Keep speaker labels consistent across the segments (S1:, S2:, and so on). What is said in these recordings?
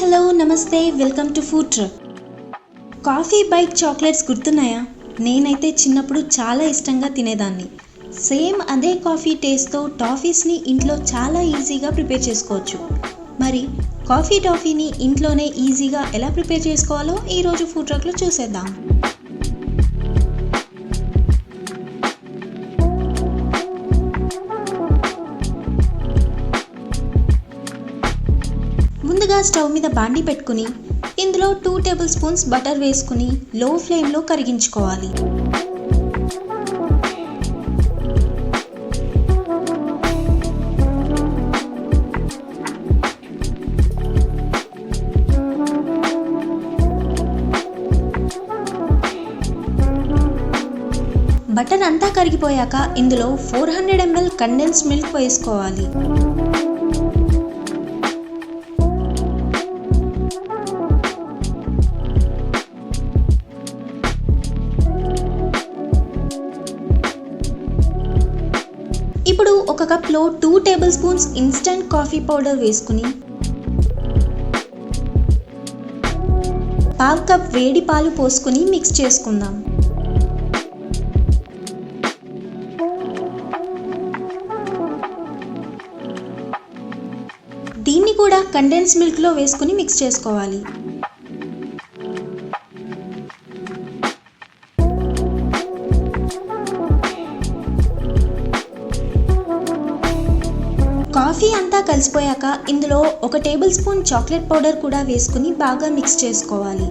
S1: Hello నమస్తే welcome to food truck. Coffee bite chocolates గుర్తున్నాయా? నేనైతే చిన్నప్పుడు చాలా ఇష్టంగా తినేదాన్ని. సేమ్ అదే కాఫీ టేస్ట్తో టాఫీస్ని ఇంట్లో చాలా ఈజీగా ప్రిపేర్ చేసుకోవచ్చు. మరి కాఫీ టాఫీని ఇంట్లోనే ఈజీగా ఎలా ప్రిపేర్ చేసుకోవాలో ఈరోజు ఫుడ్ ట్రక్లో చూసేద్దాం. ముందుగా స్టవ్ మీద బాండి పెట్టుకుని ఇందులో 2 టేబుల్ స్పూన్స్ బటర్ వేసుకుని లో ఫ్లేమ్లో కరిగించుకోవాలి. బటర్ అంతా కరిగిపోయాక ఇందులో 400 ml కండెన్స్ మిల్క్ వేసుకోవాలి. ఇప్పుడు ఒక కప్లో 2 table spoons instant coffee powder వేసుకుని ½ కప్ వేడి పాలు పోసుకుని మిక్స్ చేసుకుందాం. దీన్ని కూడా కండెన్స్ మిల్క్లో వేసుకుని మిక్స్ చేసుకోవాలి. కాఫీ అంతా కలిసిపోయాక ఇందులో 1 టేబుల్ స్పూన్ చాక్లెట్ పౌడర్ కూడా వేసుకుని బాగా మిక్స్ చేసుకోవాలి.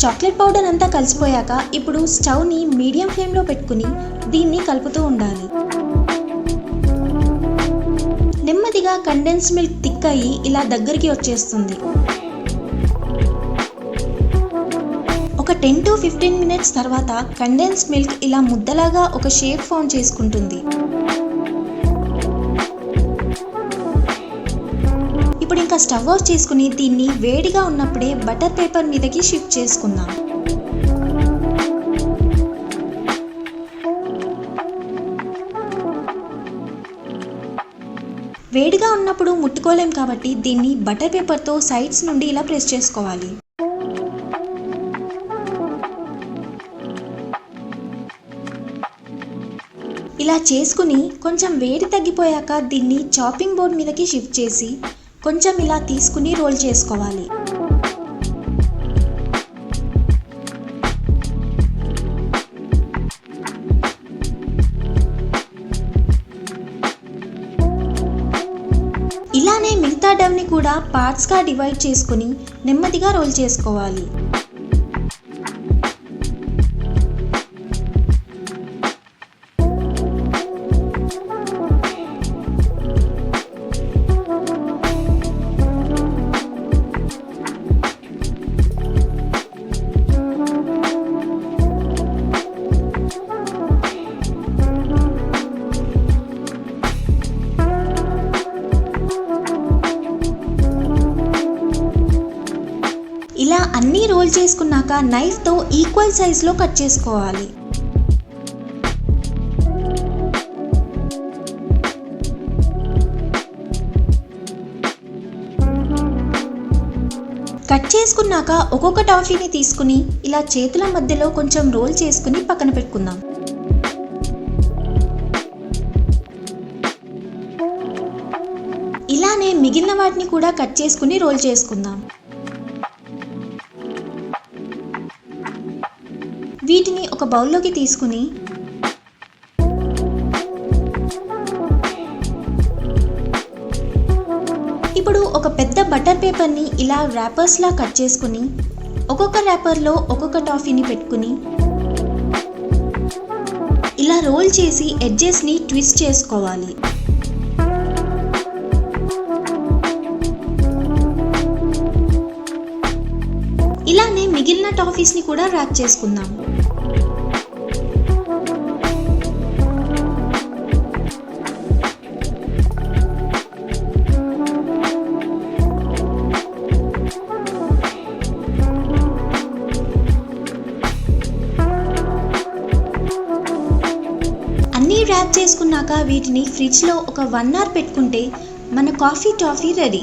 S1: చాక్లెట్ పౌడర్ అంతా కలిసిపోయాక ఇప్పుడు స్టవ్ని మీడియం ఫ్లేమ్లో పెట్టుకుని దీన్ని కలుపుతూ ఉండాలి. నెమ్మదిగా కండెన్స్ మిల్క్ థిక్ అయ్యి ఇలా దగ్గరికి వచ్చేస్తుంది. ఒక 10 to 15 మినిట్స్ తర్వాత కండెన్స్ మిల్క్ ఇలా ముద్దలాగా ఒక షేప్ ఫామ్ చేసుకుంటుంది. ఇప్పుడు ఇంకా స్టవ్ ఆఫ్ చేసుకుని దీన్ని వేడిగా ఉన్నప్పుడే బటర్ పేపర్ మీదకి షిఫ్ట్ చేసుకుందాం. వేడిగా ఉన్నప్పుడు ముట్టుకోలేం కాబట్టి దీన్ని బటర్ పేపర్తో సైడ్స్ నుండి ఇలా ప్రెస్ చేసుకోవాలి. ఇలా చేసుకుని కొంచెం వేడి తగ్గిపోయాక దీన్ని చాపింగ్ బోర్డ్ మీదకి షిఫ్ట్ చేసి కొంచెం ఇలా తీసుకుని రోల్ చేసుకోవాలి. ఇలానే మిగతా డవ్ని కూడా పార్ట్స్గా డివైడ్ చేసుకుని నెమ్మదిగా రోల్ చేసుకోవాలి. ఇలా అన్నీ రోల్ చేసుకున్నాక నైఫ్తో ఈక్వల్ సైజులో కట్ చేసుకోవాలి. కట్ చేసుకున్నాక ఒక్కొక్క టాఫీని తీసుకుని ఇలా చేతుల మధ్యలో కొంచెం రోల్ చేసుకుని పక్కన పెట్టుకుందాం. ఇలానే మిగిలిన వాటిని కూడా కట్ చేసుకుని రోల్ చేసుకుందాం. వీటిని ఒక బౌల్లోకి తీసుకుని ఇప్పుడు ఒక పెద్ద బటర్ పేపర్ని ఇలా ర్యాపర్స్లా కట్ చేసుకుని ఒక్కొక్క ర్యాపర్లో ఒక్కొక్క టాఫీని పెట్టుకుని ఇలా రోల్ చేసి ఎడ్జెస్ని ట్విస్ట్ చేసుకోవాలి. ఇలానే మిగిలిన టాఫీస్ని కూడా ర్యాప్ చేసుకుందాం. అన్నీ ర్యాప్ చేసుకున్నాక వీటిని ఫ్రిడ్జ్లో ఒక 1 hour పెట్టుకుంటే మన కాఫీ టాఫీ రెడీ.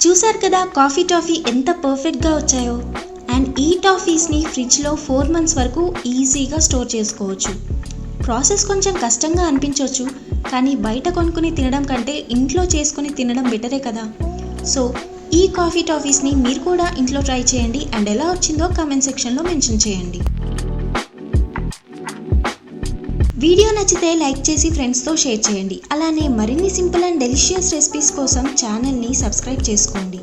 S1: చూసారు కదా కాఫీ టాఫీ ఎంత పర్ఫెక్ట్గా వచ్చాయో. అండ్ ఈ టాఫీస్ని ఫ్రిడ్జ్లో 4 months వరకు ఈజీగా స్టోర్ చేసుకోవచ్చు. ప్రాసెస్ కొంచెం కష్టంగా అనిపించవచ్చు, కానీ బయట కొనుక్కుని తినడం కంటే ఇంట్లో చేసుకుని తినడం బెటరే కదా. సో ఈ కాఫీ టాఫీస్ని మీరు కూడా ఇంట్లో ట్రై చేయండి అండ్ ఎలా వచ్చిందో కామెంట్ సెక్షన్లో మెన్షన్ చేయండి. వీడియో నచ్చితే లైక్ చేసి ఫ్రెండ్స్తో షేర్ చేయండి. అలానే మరిన్ని సింపుల్ అండ్ డెలిషియస్ రెసిపీస్ కోసం ఛానల్ని సబ్స్క్రైబ్ చేసుకోండి.